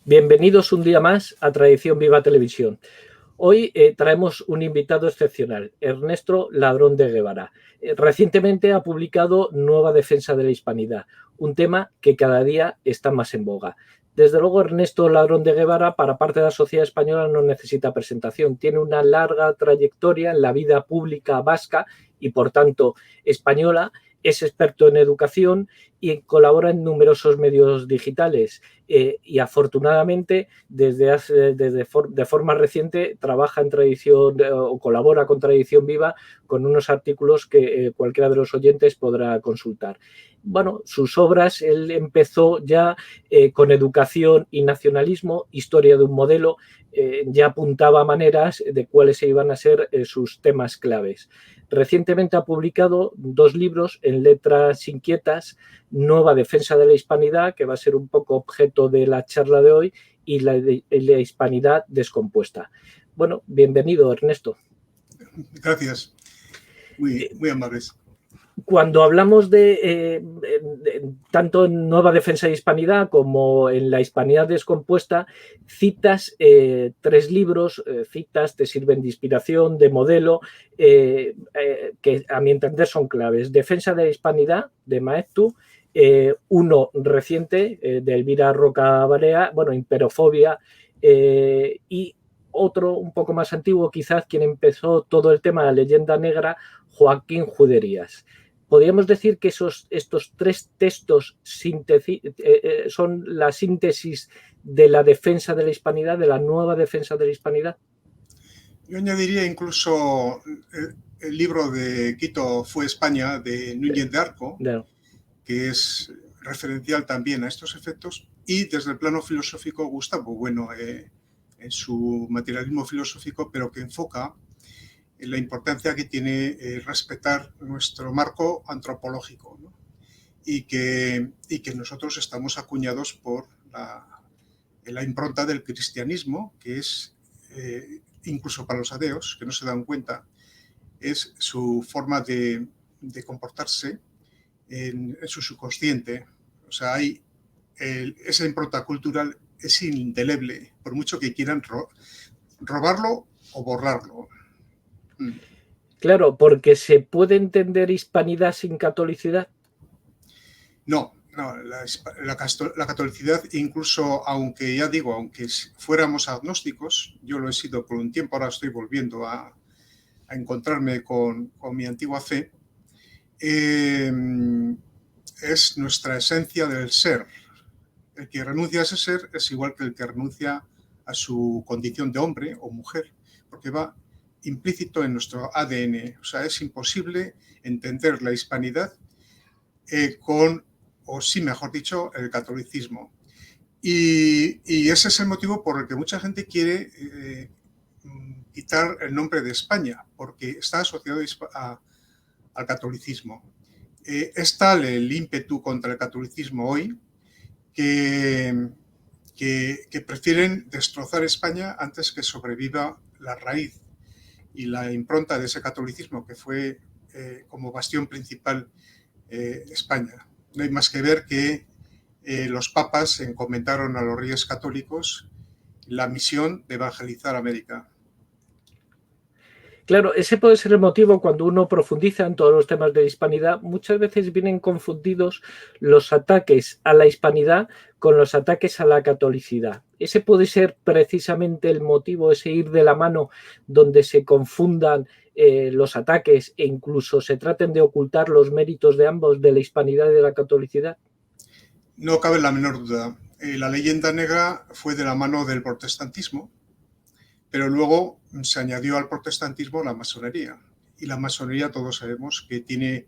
Bienvenidos un día más a Tradición Viva Televisión. Hoy traemos un invitado excepcional, Ernesto Ladrón de Guevara. Recientemente ha publicado Nueva Defensa de la Hispanidad, un tema que cada día está más en boga. Desde luego, Ernesto Ladrón de Guevara, para parte de la sociedad española, no necesita presentación. Tiene una larga trayectoria en la vida pública vasca y, por tanto, española. Es experto en educación y colabora en numerosos medios digitales. Y afortunadamente, de forma reciente, trabaja en Tradición o colabora con Tradición Viva con unos artículos que cualquiera de los oyentes podrá consultar. Bueno, sus obras, él empezó ya con Educación y Nacionalismo, Historia de un modelo, ya apuntaba maneras de cuáles iban a ser sus temas claves. Recientemente ha publicado 2 libros en letras inquietas, Nueva Defensa de la Hispanidad, que va a ser un poco objeto de la charla de hoy, y la Hispanidad descompuesta. Bueno, bienvenido, Ernesto. Gracias. Muy amables. Cuando hablamos de tanto en Nueva Defensa de Hispanidad como en la Hispanidad descompuesta, citas 3 libros, te sirven de inspiración, de modelo, que a mi entender son claves. Defensa de la Hispanidad, de Maeztu, uno reciente, de Elvira Roca Barea, bueno, Imperofobia, y otro un poco más antiguo, quizás quien empezó todo el tema de la leyenda negra, Joaquín Juderías. ¿Podríamos decir que estos 3 textos son la síntesis de la defensa de la hispanidad, de la nueva defensa de la hispanidad? Yo añadiría incluso el libro de Quito fue España, de Núñez de Arco, que es referencial también a estos efectos, y desde el plano filosófico Gustavo Bueno, en su materialismo filosófico, pero que enfoca en la importancia que tiene respetar nuestro marco antropológico, ¿no? y que nosotros estamos acuñados por la impronta del cristianismo, que es, incluso para los ateos, que no se dan cuenta, es su forma de comportarse en su subconsciente. O sea, hay esa impronta cultural es indeleble, por mucho que quieran robarlo o borrarlo. Claro, porque ¿se puede entender hispanidad sin catolicidad? No, la catolicidad, incluso aunque ya digo, aunque fuéramos agnósticos, yo lo he sido por un tiempo, ahora estoy volviendo a encontrarme con mi antigua fe, es nuestra esencia del ser. El que renuncia a ese ser es igual que el que renuncia a su condición de hombre o mujer, porque va implícito en nuestro ADN. O sea, es imposible entender la hispanidad mejor dicho, el catolicismo. Y ese es el motivo por el que mucha gente quiere quitar el nombre de España, porque está asociado al catolicismo. Es tal el ímpetu contra el catolicismo hoy que prefieren destrozar España antes que sobreviva la raíz y la impronta de ese catolicismo que fue como bastión principal España. No hay más que ver que los papas encomendaron a los reyes católicos la misión de evangelizar América. Claro, ese puede ser el motivo cuando uno profundiza en todos los temas de la hispanidad. Muchas veces vienen confundidos los ataques a la hispanidad con los ataques a la catolicidad. Ese puede ser precisamente el motivo, ese ir de la mano donde se confundan los ataques e incluso se traten de ocultar los méritos de ambos, de la hispanidad y de la catolicidad. No cabe la menor duda. La leyenda negra fue de la mano del protestantismo, pero luego se añadió al protestantismo la masonería. Y la masonería, todos sabemos que tiene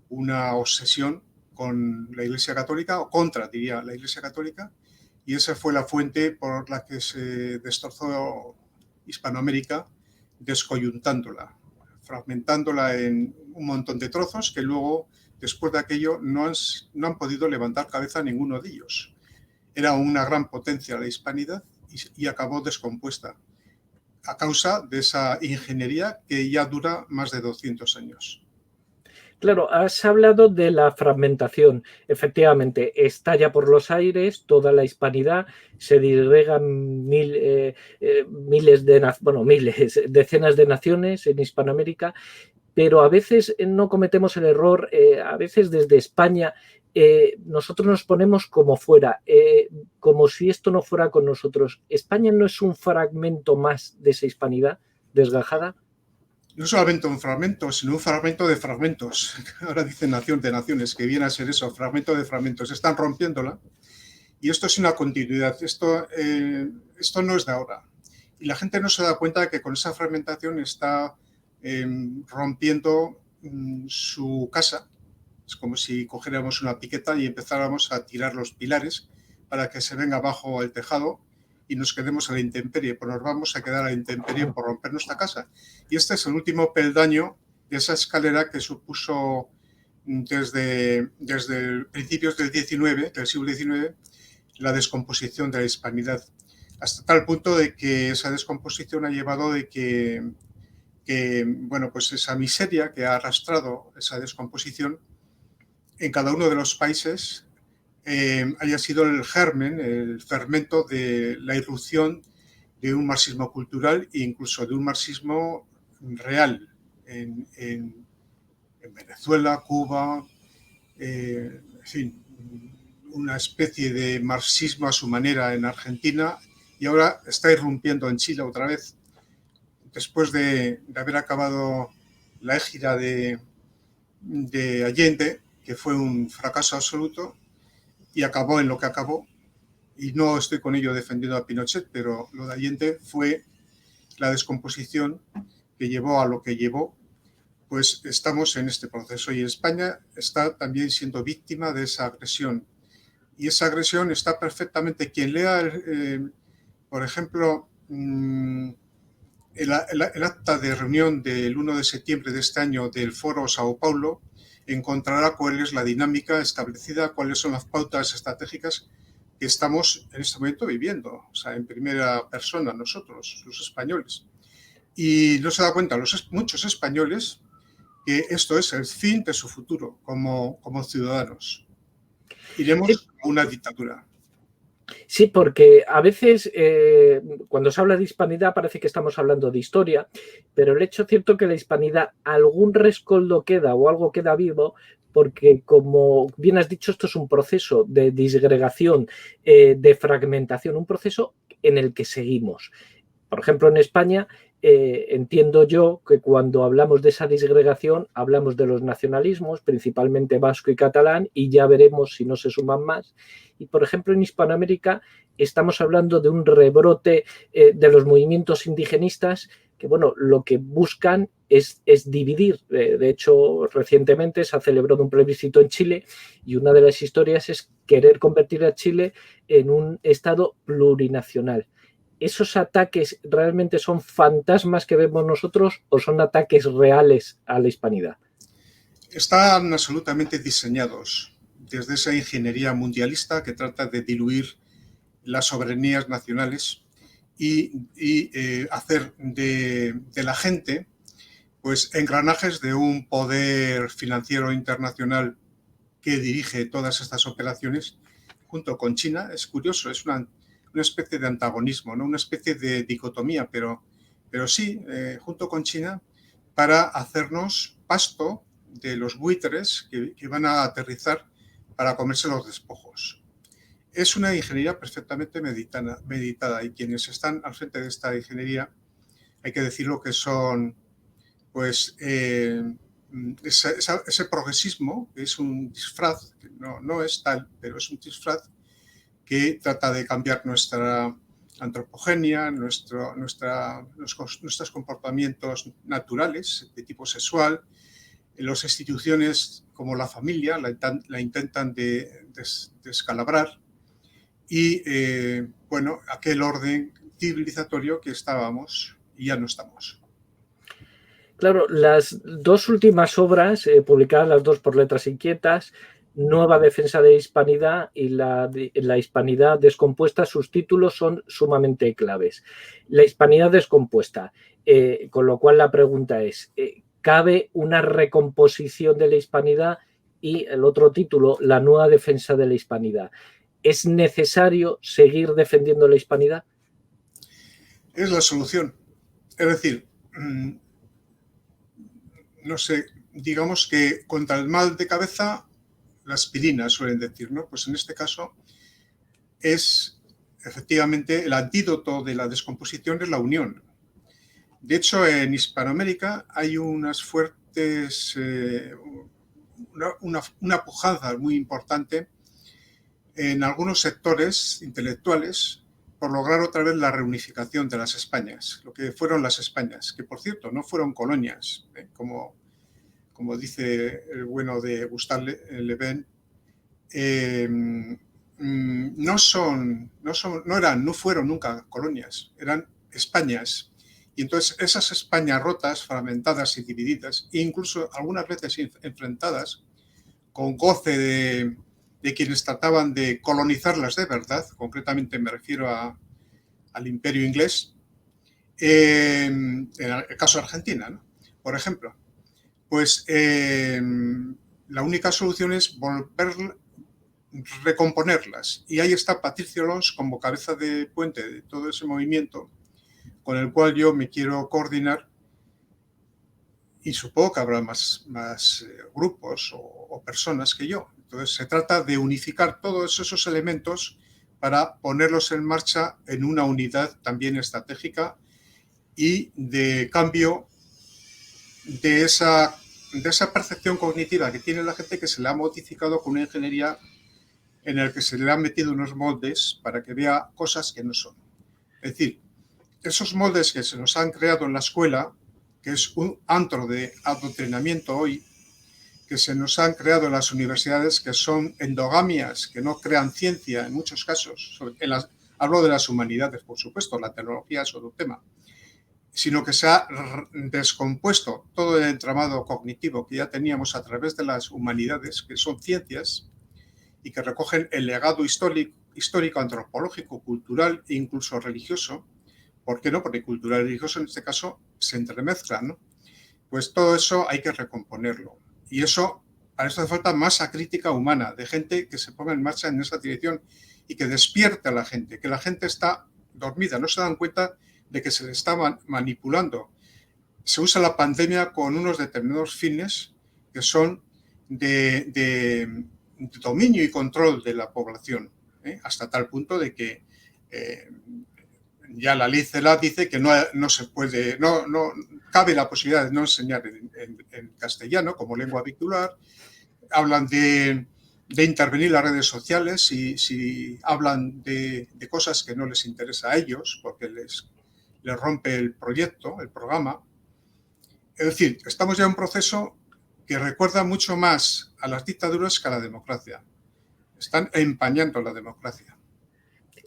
una obsesión con la Iglesia Católica, o contra, diría, la Iglesia Católica, y esa fue la fuente por la que se destrozó Hispanoamérica, descoyuntándola, fragmentándola en un montón de trozos que luego, después de aquello, no han podido levantar cabeza ninguno de ellos. Era una gran potencia la hispanidad y acabó descompuesta a causa de esa ingeniería que ya dura más de 200 años. Claro, has hablado de la fragmentación. Efectivamente, estalla por los aires toda la hispanidad, se disgregan decenas de naciones en Hispanoamérica, pero a veces no cometemos el error, a veces desde España nosotros nos ponemos como fuera, como si esto no fuera con nosotros. ¿España no es un fragmento más de esa hispanidad desgajada? No solamente un fragmento, sino un fragmento de fragmentos. Ahora dicen nación de naciones, que viene a ser eso, fragmento de fragmentos. Están rompiéndola y esto es una continuidad. Esto no es de ahora. Y la gente no se da cuenta de que con esa fragmentación está rompiendo su casa. Es como si cogiéramos una piqueta y empezáramos a tirar los pilares para que se venga abajo el tejado y nos quedemos a la intemperie, pues nos vamos a quedar a la intemperie por romper nuestra casa. Y este es el último peldaño de esa escalera que supuso desde principios del siglo XIX, la descomposición de la hispanidad, hasta tal punto de que esa descomposición ha llevado de que bueno, pues esa miseria que ha arrastrado esa descomposición en cada uno de los países haya sido el germen, el fermento de la irrupción de un marxismo cultural e incluso de un marxismo real en Venezuela, Cuba, en fin, una especie de marxismo a su manera en Argentina, y ahora está irrumpiendo en Chile otra vez, después de haber acabado la égida de Allende, que fue un fracaso absoluto, y acabó en lo que acabó. Y no estoy con ello defendiendo a Pinochet, pero lo de Allende fue la descomposición que llevó a lo que llevó. Pues estamos en este proceso y España está también siendo víctima de esa agresión. Y esa agresión está perfectamente, quien lea, por ejemplo, el acta de reunión del 1 de septiembre de este año del Foro Sao Paulo, encontrará cuál es la dinámica establecida, cuáles son las pautas estratégicas que estamos en este momento viviendo, o sea, en primera persona nosotros, los españoles. Y no se da cuenta muchos españoles que esto es el fin de su futuro como ciudadanos. Iremos a una dictadura. Sí, porque a veces cuando se habla de hispanidad parece que estamos hablando de historia, pero el hecho cierto que la hispanidad algún rescoldo queda o algo queda vivo, porque como bien has dicho, esto es un proceso de disgregación, de fragmentación, un proceso en el que seguimos. Por ejemplo, en España entiendo yo que cuando hablamos de esa disgregación hablamos de los nacionalismos, principalmente vasco y catalán, y ya veremos si no se suman más. Y, por ejemplo, en Hispanoamérica estamos hablando de un rebrote de los movimientos indigenistas que, bueno, lo que buscan es dividir. De hecho, recientemente se ha celebrado un plebiscito en Chile y una de las historias es querer convertir a Chile en un estado plurinacional. ¿Esos ataques realmente son fantasmas que vemos nosotros o son ataques reales a la hispanidad? Están absolutamente diseñados desde esa ingeniería mundialista que trata de diluir las soberanías nacionales y hacer de la gente pues engranajes de un poder financiero internacional que dirige todas estas operaciones junto con China. Es curioso, es una especie de antagonismo, ¿no? Una especie de dicotomía, pero sí, junto con China, para hacernos pasto de los buitres que van a aterrizar para comerse los despojos. Es una ingeniería perfectamente meditada y quienes están al frente de esta ingeniería, hay que decirlo que son, pues, ese progresismo, que es un disfraz, que no es tal, pero es un disfraz que trata de cambiar nuestra antropogenia, nuestros comportamientos naturales de tipo sexual. Las instituciones como la familia la intentan descalabrar y, bueno, aquel orden civilizatorio que estábamos y ya no estamos. Claro, las dos últimas obras, publicadas las dos por Letras Inquietas, Nueva defensa de la hispanidad y la hispanidad descompuesta, sus títulos son sumamente claves. La hispanidad descompuesta, con lo cual la pregunta es, cabe una recomposición de la hispanidad y el otro título, la nueva defensa de la hispanidad. ¿Es necesario seguir defendiendo la hispanidad? Es la solución. Es decir, no sé, digamos que contra el mal de cabeza, la aspirina, suelen decir, ¿no? Pues en este caso es efectivamente el antídoto de la descomposición es la unión. De hecho, en Hispanoamérica hay unas fuertes, una pujanza muy importante en algunos sectores intelectuales por lograr otra vez la reunificación de las Españas, lo que fueron las Españas, que por cierto no fueron colonias, como dice el bueno de Gustave Le Pen, no fueron nunca colonias, eran Españas. Y entonces esas Españas rotas, fragmentadas y divididas, e incluso algunas veces enfrentadas, con goce de quienes trataban de colonizarlas de verdad, concretamente me refiero al Imperio Inglés, en el caso de Argentina, ¿no? Por ejemplo, pues la única solución es recomponerlas. Y ahí está Patricio Lons como cabeza de puente de todo ese movimiento con el cual yo me quiero coordinar, y supongo que habrá más grupos o personas que yo. Entonces se trata de unificar todos esos elementos para ponerlos en marcha en una unidad también estratégica y de cambio de esa percepción cognitiva que tiene la gente, que se le ha modificado con una ingeniería en la que se le han metido unos moldes para que vea cosas que no son. Es decir, esos moldes que se nos han creado en la escuela, que es un antro de adoctrinamiento hoy, que se nos han creado en las universidades, que son endogamias, que no crean ciencia en muchos casos. Hablo de las humanidades, por supuesto, la tecnología es otro tema, sino que se ha descompuesto todo el entramado cognitivo que ya teníamos a través de las humanidades, que son ciencias y que recogen el legado histórico, antropológico, cultural e incluso religioso. ¿Por qué no? Porque cultural y religioso en este caso se entremezclan, ¿no? Pues todo eso hay que recomponerlo. Y para eso hace falta masa crítica humana, de gente que se ponga en marcha en esa dirección y que despierte a la gente, que la gente está dormida, no se dan cuenta de que se le está manipulando. Se usa la pandemia con unos determinados fines que son de dominio y control de la población, hasta tal punto de que ya la ley CELA dice que no se puede, no cabe la posibilidad de no enseñar en castellano como lengua vehicular. Hablan de intervenir las redes sociales si hablan de cosas que no les interesa a ellos, porque les rompe el proyecto, el programa. Es decir, estamos ya en un proceso que recuerda mucho más a las dictaduras que a la democracia. Están empañando la democracia.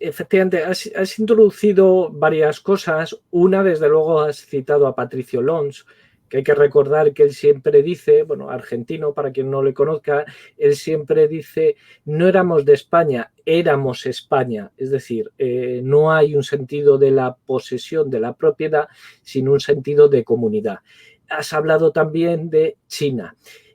Efectivamente, has introducido varias cosas. Una, desde luego, has citado a Patricio Lons, que hay que recordar que él siempre dice, bueno, argentino, para quien no le conozca, él siempre dice, no éramos de España, éramos España. Es decir, no hay un sentido de la posesión de la propiedad, sino un sentido de comunidad. Has hablado también de China.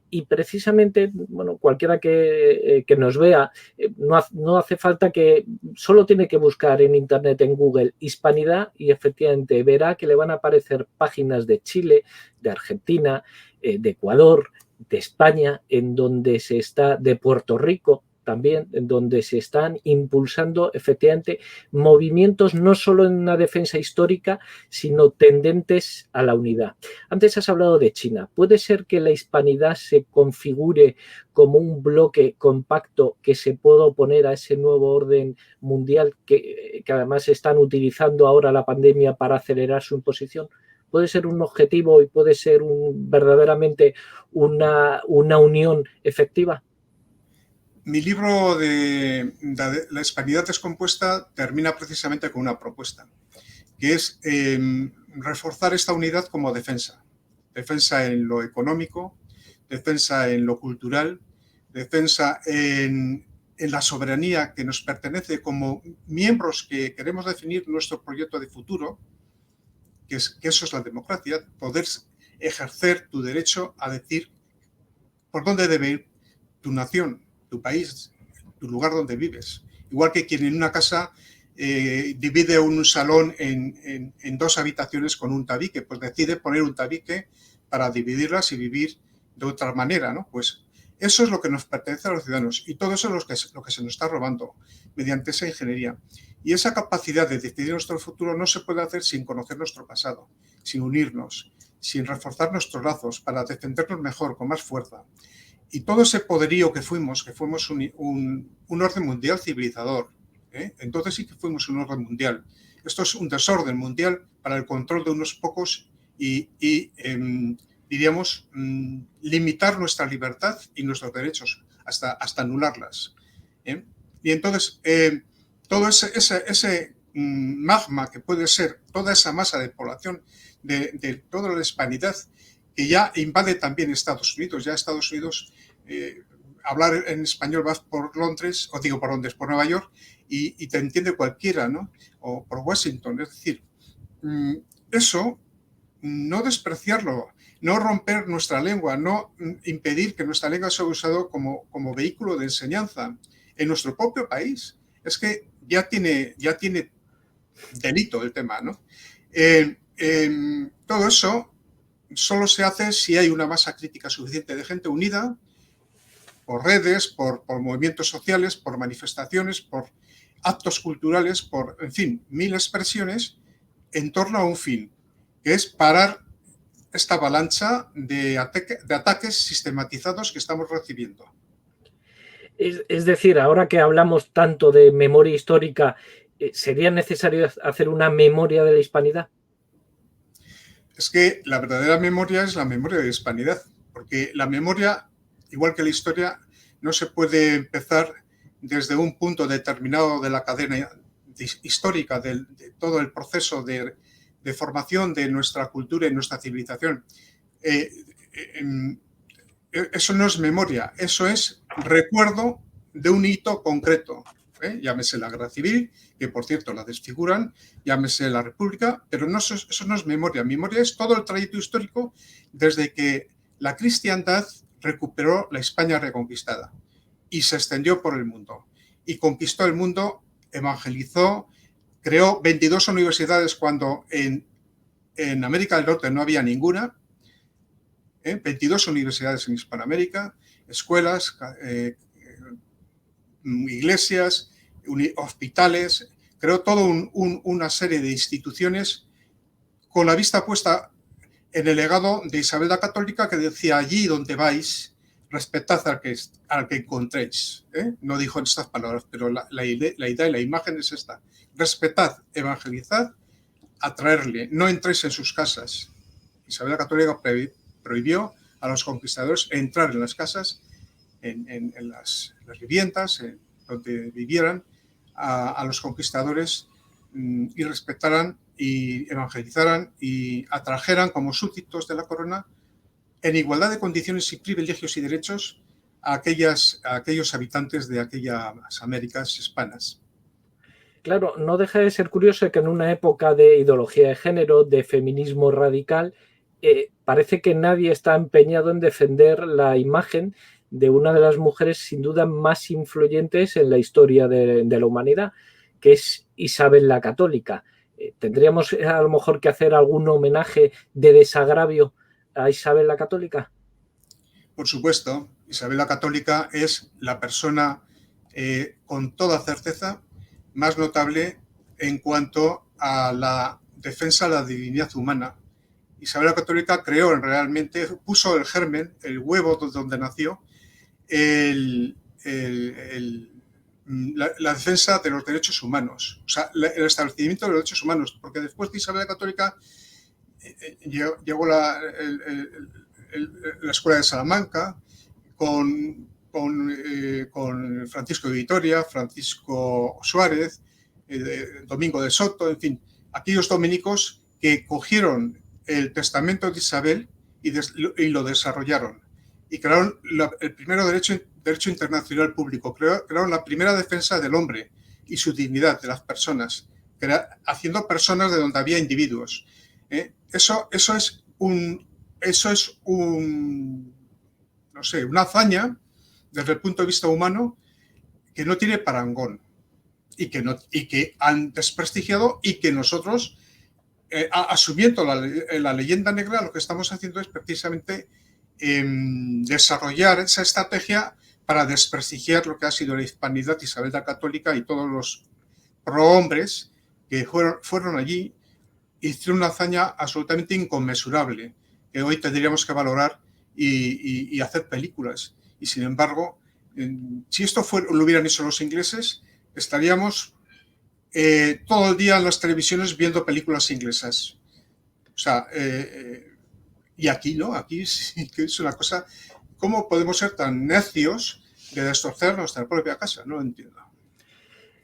Y precisamente, bueno, cualquiera que nos vea, no hace falta que, solo tiene que buscar en internet, en Google, hispanidad, y efectivamente verá que le van a aparecer páginas de Chile, de Argentina, de Ecuador, de España, en donde se está, de Puerto Rico también, en donde se están impulsando efectivamente movimientos no solo en una defensa histórica, sino tendentes a la unidad. Antes has hablado de China. ¿Puede ser que la hispanidad se configure como un bloque compacto que se pueda oponer a ese nuevo orden mundial que además están utilizando ahora la pandemia para acelerar su imposición? ¿Puede ser un objetivo y puede ser verdaderamente una unión efectiva? Mi libro de la hispanidad descompuesta termina precisamente con una propuesta, que es reforzar esta unidad como defensa. Defensa en lo económico, defensa en lo cultural, defensa en la soberanía que nos pertenece como miembros que queremos definir nuestro proyecto de futuro, que eso es la democracia, poder ejercer tu derecho a decir por dónde debe ir tu nación, tu país, tu lugar donde vives. Igual que quien en una casa divide un salón en 2 habitaciones con un tabique, pues decide poner un tabique para dividirlas y vivir de otra manera, ¿no? Pues eso es lo que nos pertenece a los ciudadanos y todo eso es lo que se nos está robando mediante esa ingeniería. Y esa capacidad de decidir nuestro futuro no se puede hacer sin conocer nuestro pasado, sin unirnos, sin reforzar nuestros lazos para defendernos mejor, con más fuerza. Y todo ese poderío que fuimos un orden mundial civilizador, ¿eh? Entonces sí que fuimos un orden mundial. Esto es un desorden mundial para el control de unos pocos y diríamos, limitar nuestra libertad y nuestros derechos hasta anularlas. ¿Eh? Y entonces, todo ese magma que puede ser toda esa masa de población de toda la hispanidad que ya invade también Estados Unidos. Ya Estados Unidos, hablar en español, vas por Londres, o digo por Londres, por Nueva York, y te entiende cualquiera, ¿no? O por Washington. Es decir, eso, no despreciarlo, no romper nuestra lengua, no impedir que nuestra lengua sea usada como vehículo de enseñanza en nuestro propio país. Es que ya tiene delito el tema, ¿no? Todo eso solo se hace si hay una masa crítica suficiente de gente unida por redes, por movimientos sociales, por manifestaciones, por actos culturales, por, en fin, 1000 expresiones en torno a un fin, que es parar esta avalancha de ataques sistematizados que estamos recibiendo. Es decir, ahora que hablamos tanto de memoria histórica, ¿sería necesario hacer una memoria de la hispanidad? Es que la verdadera memoria es la memoria de la hispanidad, porque la memoria, igual que la historia, no se puede empezar desde un punto determinado de la cadena histórica, de todo el proceso de formación de nuestra cultura y nuestra civilización. Eso no es memoria, eso es recuerdo de un hito concreto. Llámese la Guerra Civil, que por cierto la desfiguran, llámese la República, pero no, eso no es memoria. Memoria es todo el trayecto histórico desde que la cristiandad recuperó la España reconquistada y se extendió por el mundo. Y conquistó el mundo, evangelizó, creó 22 universidades cuando en América del Norte no había ninguna, 22 universidades en Hispanoamérica, escuelas, iglesias, hospitales, creó toda una serie de instituciones con la vista puesta en el legado de Isabel la Católica, que decía: allí donde vais, respetad al que encontréis. No dijo en estas palabras, pero la idea y la imagen es esta: respetad, evangelizad, atraerle, no entréis en sus casas. Isabel la Católica prohibió a los conquistadores entrar en las casas, en las viviendas, donde vivieran, a los conquistadores, y respetaran y evangelizaran y atrajeran como súbditos de la corona en igualdad de condiciones y privilegios y derechos a aquellos habitantes de aquellas Américas hispanas. Claro, no deja de ser curioso que en una época de ideología de género, de feminismo radical, parece que nadie está empeñado en defender la imagen de una de las mujeres sin duda más influyentes en la historia de la humanidad, que es Isabel la Católica. ¿Tendríamos a lo mejor que hacer algún homenaje de desagravio a Isabel la Católica? Por supuesto, Isabel la Católica es la persona con toda certeza más notable en cuanto a la defensa de la dignidad humana. Isabel la Católica creó realmente, puso el germen, el huevo donde nació, la defensa de los derechos humanos, o sea, el establecimiento de los derechos humanos, porque después de Isabel la Católica llegó la Escuela de Salamanca con Francisco de Vitoria, Francisco Suárez, Domingo de Soto, en fin, aquellos dominicos que cogieron el testamento de Isabel y lo desarrollaron y crearon el primer derecho internacional público, crearon la primera defensa del hombre y su dignidad, de las personas, haciendo personas de donde había individuos. Eso es eso es no sé, una hazaña desde el punto de vista humano que no tiene parangón y que han desprestigiado, y que nosotros, asumiendo la leyenda negra, lo que estamos haciendo es precisamente desarrollar esa estrategia para desprestigiar lo que ha sido la hispanidad isabelita católica, y todos los prohombres que fueron allí hicieron una hazaña absolutamente inconmensurable, que hoy tendríamos que valorar y hacer películas. Y sin embargo, si esto lo hubieran hecho los ingleses, estaríamos todo el día en las televisiones viendo películas inglesas. O sea, y aquí no, aquí sí que es una cosa. ¿Cómo podemos ser tan necios de destrozar nuestra propia casa? No lo entiendo.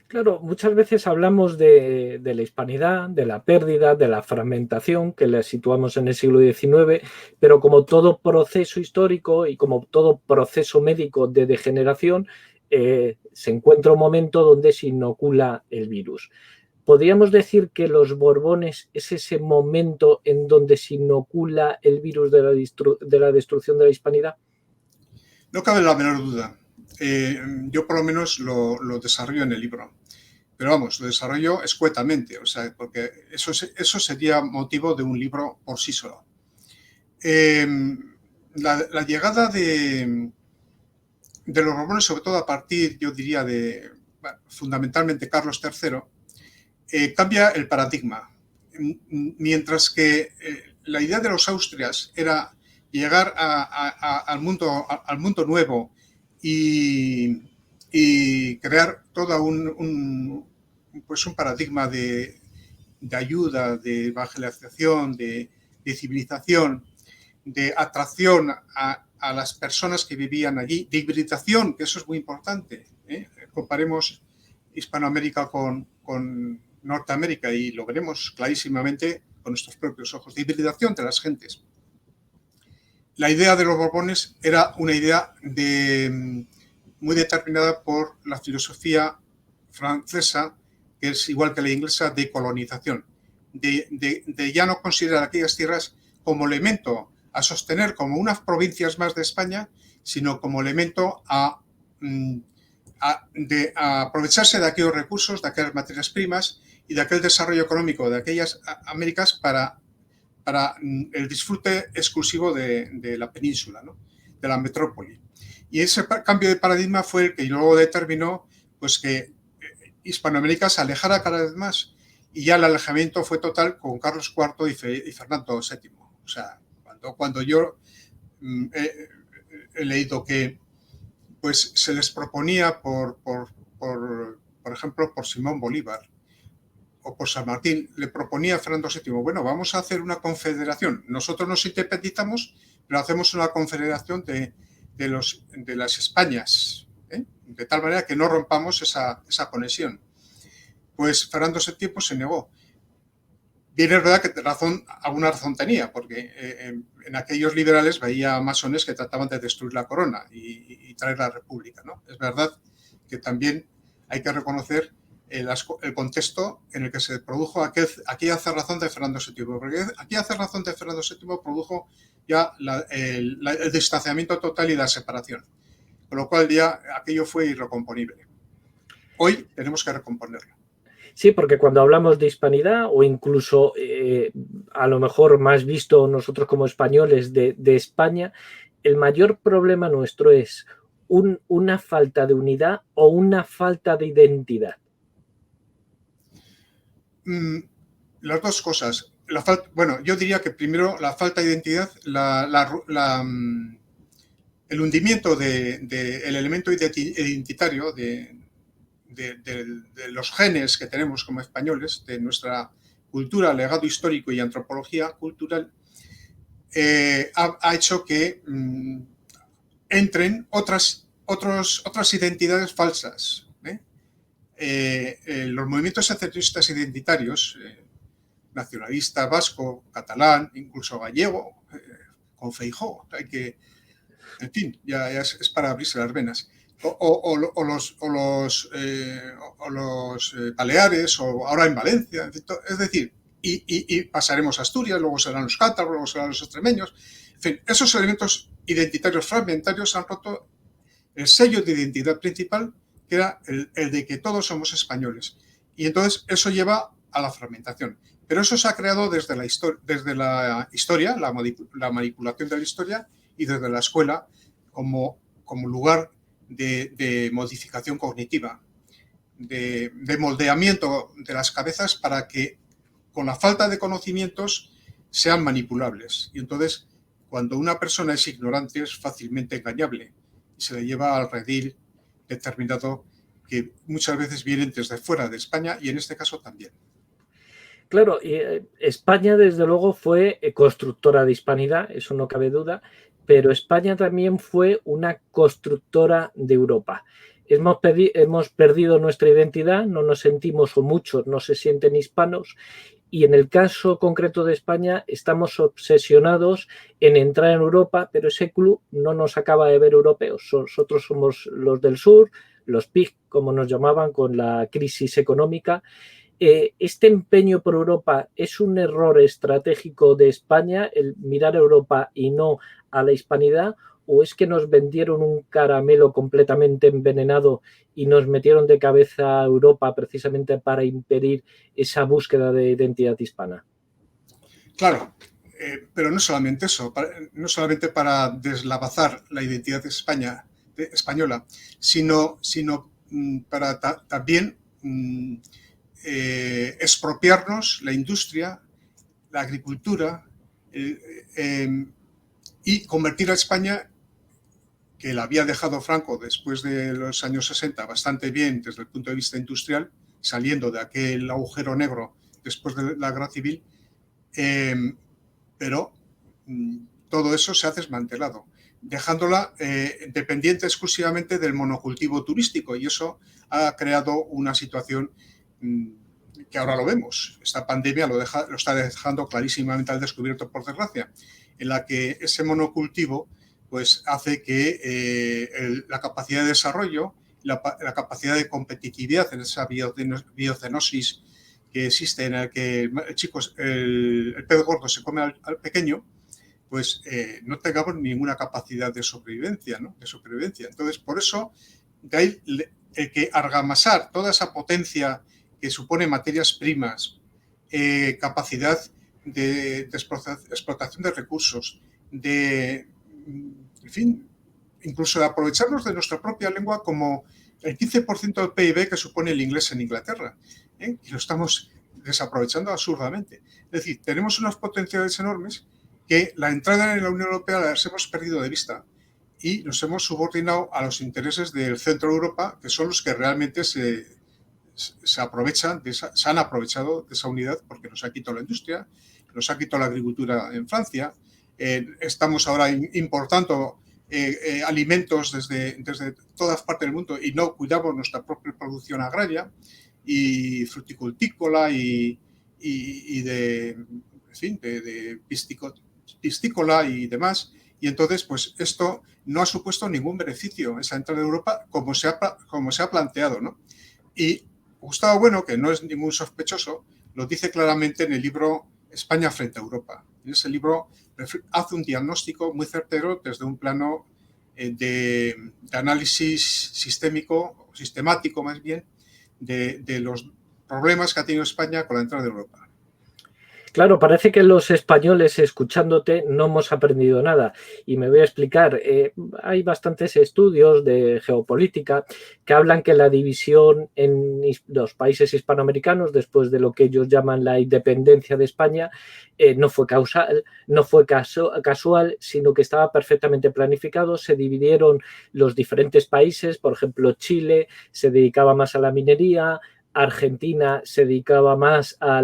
Claro, muchas veces hablamos de la hispanidad, de la pérdida, de la fragmentación, que la situamos en el siglo XIX, pero como todo proceso histórico y como todo proceso médico de degeneración, se encuentra un momento donde se inocula el virus. ¿Podríamos decir que los Borbones es ese momento en donde se inocula el virus de la destrucción de la hispanidad? No cabe la menor duda. Yo por lo menos lo desarrollo en el libro. Pero vamos, lo desarrollo escuetamente, o sea, porque eso sería motivo de un libro por sí solo. La llegada de los Borbones, sobre todo a partir, yo diría, fundamentalmente Carlos III, cambia el paradigma. Mientras que la idea de los Austrias era llegar al mundo nuevo y crear todo un paradigma de ayuda, de evangelización, de civilización, de atracción a las personas que vivían allí, de hibridación, que eso es muy importante. Comparemos Hispanoamérica con Norteamérica y lo veremos clarísimamente con nuestros propios ojos, de hibridación de las gentes. La idea de los Borbones era una idea muy determinada por la filosofía francesa, que es igual que la inglesa, de colonización, de ya no considerar aquellas tierras como elemento a sostener como unas provincias más de España, sino como elemento a aprovecharse de aquellos recursos, de aquellas materias primas y de aquel desarrollo económico de aquellas Américas para el disfrute exclusivo de la península, ¿no? De la metrópoli. Y ese cambio de paradigma fue el que luego determinó pues, que Hispanoamérica se alejara cada vez más, y ya el alejamiento fue total con Carlos IV y Fernando VII. O sea, cuando yo he leído que pues, se les proponía por ejemplo, por Simón Bolívar o por San Martín, le proponía a Fernando VII, bueno, vamos a hacer una confederación. Nosotros nos independizamos, pero hacemos una confederación de las Españas, de tal manera que no rompamos esa conexión. Pues Fernando VII se negó. Bien, es verdad que alguna razón tenía, porque en aquellos liberales veía masones que trataban de destruir la corona y traer la república, ¿no? Es verdad que también hay que reconocer el contexto en el que se produjo aquella cerrazón de Fernando VII, porque aquella cerrazón de Fernando VII produjo ya el distanciamiento total y la separación, con lo cual ya aquello fue irrecomponible. Hoy tenemos que recomponerlo. Sí, porque cuando hablamos de hispanidad o incluso a lo mejor más visto nosotros como españoles de España, el mayor problema nuestro es una falta de unidad o una falta de identidad. Las dos cosas. Bueno, yo diría que primero la falta de identidad, el hundimiento del elemento identitario de los genes que tenemos como españoles, de nuestra cultura, legado histórico y antropología cultural, ha hecho que entren otras identidades falsas. Los movimientos secessionistas identitarios, nacionalista vasco, catalán, incluso gallego, con Feijóo, en fin, ya es para abrirse las venas. O los Baleares, o ahora en Valencia, es decir, y pasaremos a Asturias, luego serán los cátaros, luego serán los extremeños. En fin, esos elementos identitarios fragmentarios han roto el sello de identidad principal, que era el de que todos somos españoles. Y entonces eso lleva a la fragmentación. Pero eso se ha creado desde la historia, la manipulación de la historia, y desde la escuela como lugar de modificación cognitiva, de moldeamiento de las cabezas para que con la falta de conocimientos sean manipulables. Y entonces, cuando una persona es ignorante, es fácilmente engañable y se le lleva al redil determinado que muchas veces vienen desde fuera de España y en este caso también. Claro, y España desde luego fue constructora de hispanidad, eso no cabe duda, pero España también fue una constructora de Europa. Hemos perdido nuestra identidad, no nos sentimos, o muchos no se sienten hispanos, y en el caso concreto de España estamos obsesionados en entrar en Europa, pero ese club no nos acaba de ver europeos. Nosotros somos los del sur, los PIG, como nos llamaban con la crisis económica. ¿Este empeño por Europa es un error estratégico de España, el mirar a Europa y no a la hispanidad? ¿O es que nos vendieron un caramelo completamente envenenado y nos metieron de cabeza a Europa precisamente para impedir esa búsqueda de identidad hispana? Claro, pero no solamente eso, no solamente para deslavazar la identidad española, sino para también expropiarnos la industria, la agricultura y convertir a España, que la había dejado Franco después de los años 60 bastante bien desde el punto de vista industrial, saliendo de aquel agujero negro después de la Guerra Civil, pero todo eso se ha desmantelado, dejándola dependiente exclusivamente del monocultivo turístico, y eso ha creado una situación que ahora lo vemos. Esta pandemia lo está dejando clarísimamente al descubierto, por desgracia, en la que ese monocultivo pues hace que la capacidad de desarrollo, la capacidad de competitividad en esa biocenosis que existe, en el que el pez gordo se come al pequeño, pues no tengamos ninguna capacidad de sobrevivencia, ¿no? Entonces, por eso, de ahí el que argamasar toda esa potencia que supone materias primas, capacidad de explotación de recursos, en fin, incluso de aprovecharnos de nuestra propia lengua como el 15% del PIB que supone el inglés en Inglaterra, y lo estamos desaprovechando absurdamente. Es decir, tenemos unas potencialidades enormes que la entrada en la Unión Europea las hemos perdido de vista y nos hemos subordinado a los intereses del centro de Europa, que son los que realmente se han aprovechado de esa unidad, porque nos ha quitado la industria, nos ha quitado la agricultura en Francia, estamos ahora importando alimentos desde todas partes del mundo y no cuidamos nuestra propia producción agraria y fruticultícola y de piscícola y demás. Y entonces, pues esto no ha supuesto ningún beneficio, esa entrada de Europa, como se ha planteado, ¿no? Y Gustavo Bueno, que no es ningún sospechoso, lo dice claramente en el libro España frente a Europa. En ese libro hace un diagnóstico muy certero desde un plano de análisis sistemático más bien, de los problemas que ha tenido España con la entrada de Europa. Claro, parece que los españoles, escuchándote, no hemos aprendido nada. Y me voy a explicar. Hay bastantes estudios de geopolítica que hablan que la división en los países hispanoamericanos, después de lo que ellos llaman la independencia de España, no fue casual, sino que estaba perfectamente planificado. Se dividieron los diferentes países. Por ejemplo, Chile se dedicaba más a la minería, Argentina se dedicaba más a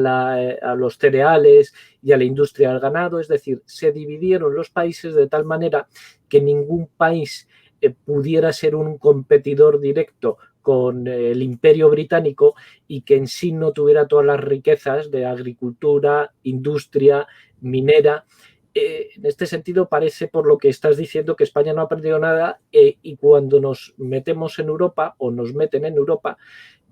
los cereales y a la industria del ganado, es decir, se dividieron los países de tal manera que ningún país pudiera ser un competidor directo con el Imperio Británico y que en sí no tuviera todas las riquezas de agricultura, industria, minera. En este sentido, parece, por lo que estás diciendo, que España no ha aprendido nada y cuando nos metemos en Europa o nos meten en Europa,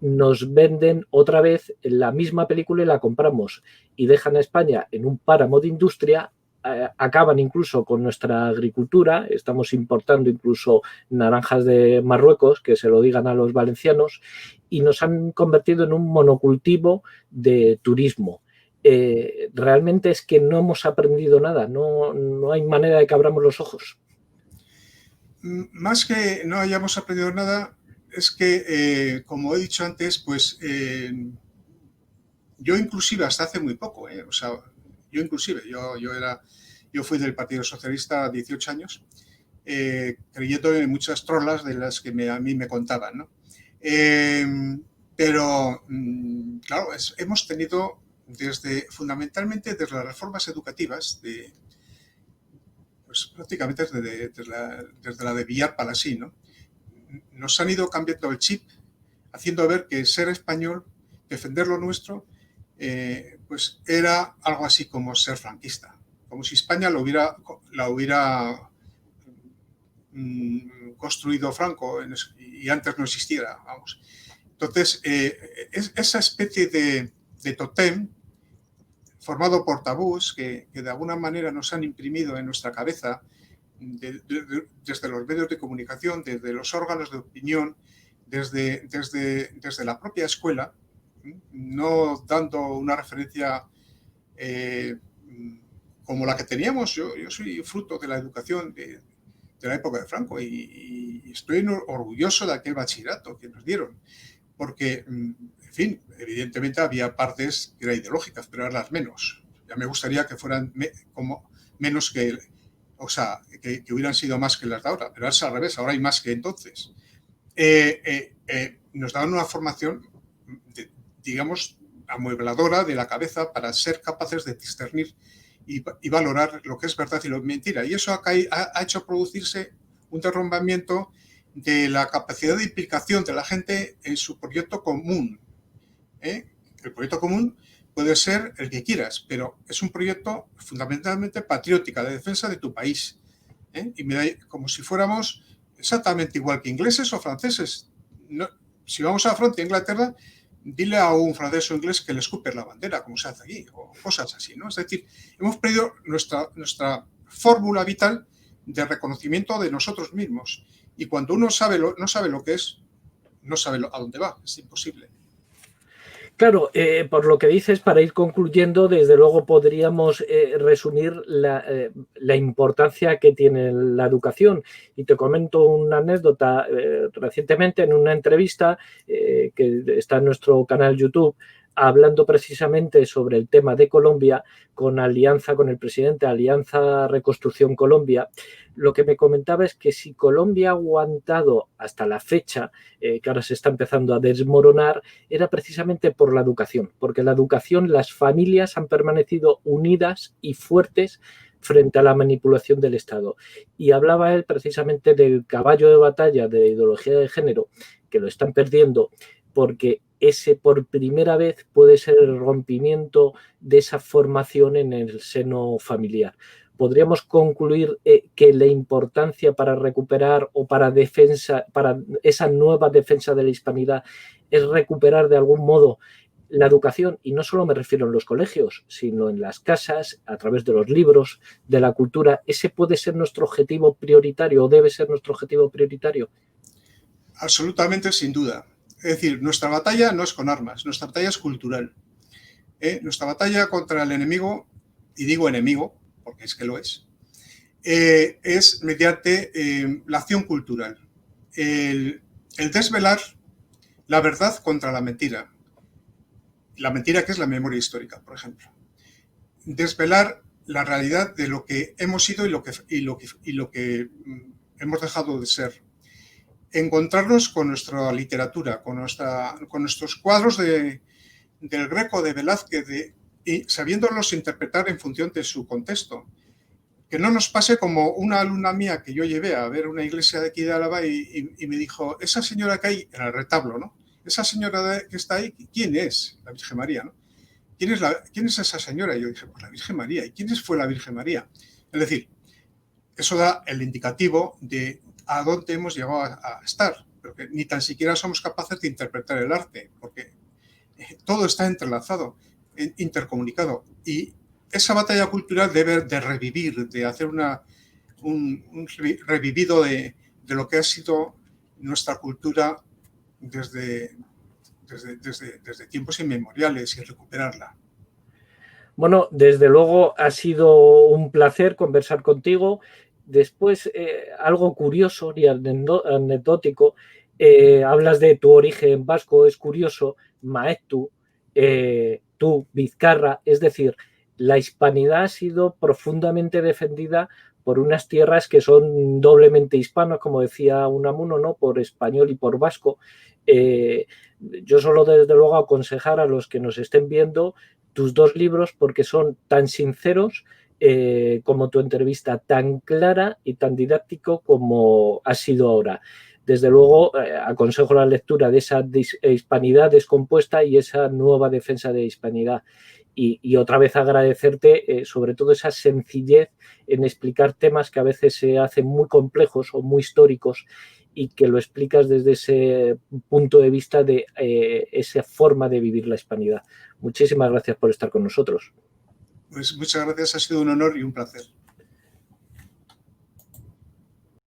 nos venden otra vez la misma película y la compramos y dejan a España en un páramo de industria acaban incluso con nuestra agricultura. Estamos importando incluso naranjas de Marruecos, que se lo digan a los valencianos, y nos han convertido en un monocultivo de turismo. Realmente es que no hemos aprendido nada, no hay manera de que abramos los ojos. Más que no hayamos aprendido nada, es que, como he dicho antes, pues yo inclusive hasta hace muy poco, o sea, yo fui del Partido Socialista 18 años, creyendo en muchas trolas de las que a mí me contaban, ¿no? Pero, claro, hemos tenido fundamentalmente desde las reformas educativas, pues prácticamente desde la de Villar-Palasí, ¿no? Nos han ido cambiando el chip, haciendo ver que ser español, defender lo nuestro, pues era algo así como ser franquista, como si España la hubiera construido Franco y antes no existiera, vamos. Entonces, esa especie de tótem formado por tabús que de alguna manera nos han imprimido en nuestra cabeza desde los medios de comunicación, desde los órganos de opinión, desde la propia escuela, no dando una referencia como la que teníamos. Yo soy fruto de la educación de la época de Franco y estoy orgulloso de aquel bachillerato que nos dieron, porque, en fin, evidentemente había partes que eran ideológicas, pero eran las menos. Ya me gustaría que fueran menos que, o sea, que hubieran sido más que las de ahora, pero es al revés, ahora hay más que entonces. Nos daban una formación, digamos, amuebladora de la cabeza para ser capaces de discernir y valorar lo que es verdad y lo que es mentira. Y eso ha hecho producirse un derrumbamiento de la capacidad de implicación de la gente en su proyecto común. El proyecto común puede ser el que quieras, pero es un proyecto fundamentalmente patriótico, de defensa de tu país. Y me da como si fuéramos exactamente igual que ingleses o franceses. No, si vamos a la frontera de Inglaterra, dile a un francés o inglés que le escupe la bandera, como se hace aquí, o cosas así, ¿no? Es decir, hemos perdido nuestra fórmula vital de reconocimiento de nosotros mismos. Y cuando uno no sabe lo que es, no sabe a dónde va, es imposible. Claro, por lo que dices, para ir concluyendo, desde luego podríamos resumir la importancia que tiene la educación. Y te comento una anécdota. Recientemente, en una entrevista que está en nuestro canal YouTube, hablando precisamente sobre el tema de Colombia, con el presidente de Alianza Reconstrucción Colombia, lo que me comentaba es que si Colombia ha aguantado hasta la fecha, que ahora se está empezando a desmoronar, era precisamente por la educación, porque la educación, las familias han permanecido unidas y fuertes frente a la manipulación del Estado. Y hablaba él precisamente del caballo de batalla de ideología de género, que lo están perdiendo, porque ese por primera vez puede ser el rompimiento de esa formación en el seno familiar. Podríamos concluir que la importancia para recuperar o para esa nueva defensa de la hispanidad es recuperar de algún modo la educación, y no solo me refiero en los colegios, sino en las casas, a través de los libros, de la cultura. ¿Ese puede ser nuestro objetivo prioritario o debe ser nuestro objetivo prioritario? Absolutamente, sin duda. Es decir, nuestra batalla no es con armas, nuestra batalla es cultural. Nuestra batalla contra el enemigo, y digo enemigo, porque es que lo es mediante la acción cultural. El desvelar la verdad contra la mentira. La mentira que es la memoria histórica, por ejemplo. Desvelar la realidad de lo que hemos sido y lo que hemos dejado de ser. Encontrarnos con nuestra literatura, con nuestros cuadros del Greco, de Velázquez, y sabiéndolos interpretar en función de su contexto. Que no nos pase como una alumna mía que yo llevé a ver una iglesia de aquí de Álava y me dijo, esa señora que hay en el retablo, ¿no? Esa señora que está ahí, ¿quién es? La Virgen María, ¿no? ¿Quién es esa señora? Y yo dije, pues la Virgen María. ¿Y quién fue la Virgen María? Es decir, eso da el indicativo de a dónde hemos llegado a estar, pero que ni tan siquiera somos capaces de interpretar el arte, porque todo está entrelazado, intercomunicado, y esa batalla cultural debe de revivir, de hacer un revivido de lo que ha sido nuestra cultura desde tiempos inmemoriales, y recuperarla. Bueno, desde luego ha sido un placer conversar contigo. Después, algo curioso y anecdótico, hablas de tu origen vasco, es curioso, Maeztu, tú, Vizcarra, es decir, la hispanidad ha sido profundamente defendida por unas tierras que son doblemente hispanas, como decía Unamuno, ¿no? Por español y por vasco. Yo solo, desde luego, aconsejar a los que nos estén viendo tus dos libros porque son tan sinceros como tu entrevista, tan clara y tan didáctico como ha sido ahora. Desde luego, aconsejo la lectura de esa hispanidad descompuesta y esa nueva defensa de hispanidad. Y otra vez agradecerte sobre todo esa sencillez en explicar temas que a veces se hacen muy complejos o muy históricos y que lo explicas desde ese punto de vista de esa forma de vivir la hispanidad. Muchísimas gracias por estar con nosotros. Pues muchas gracias, ha sido un honor y un placer.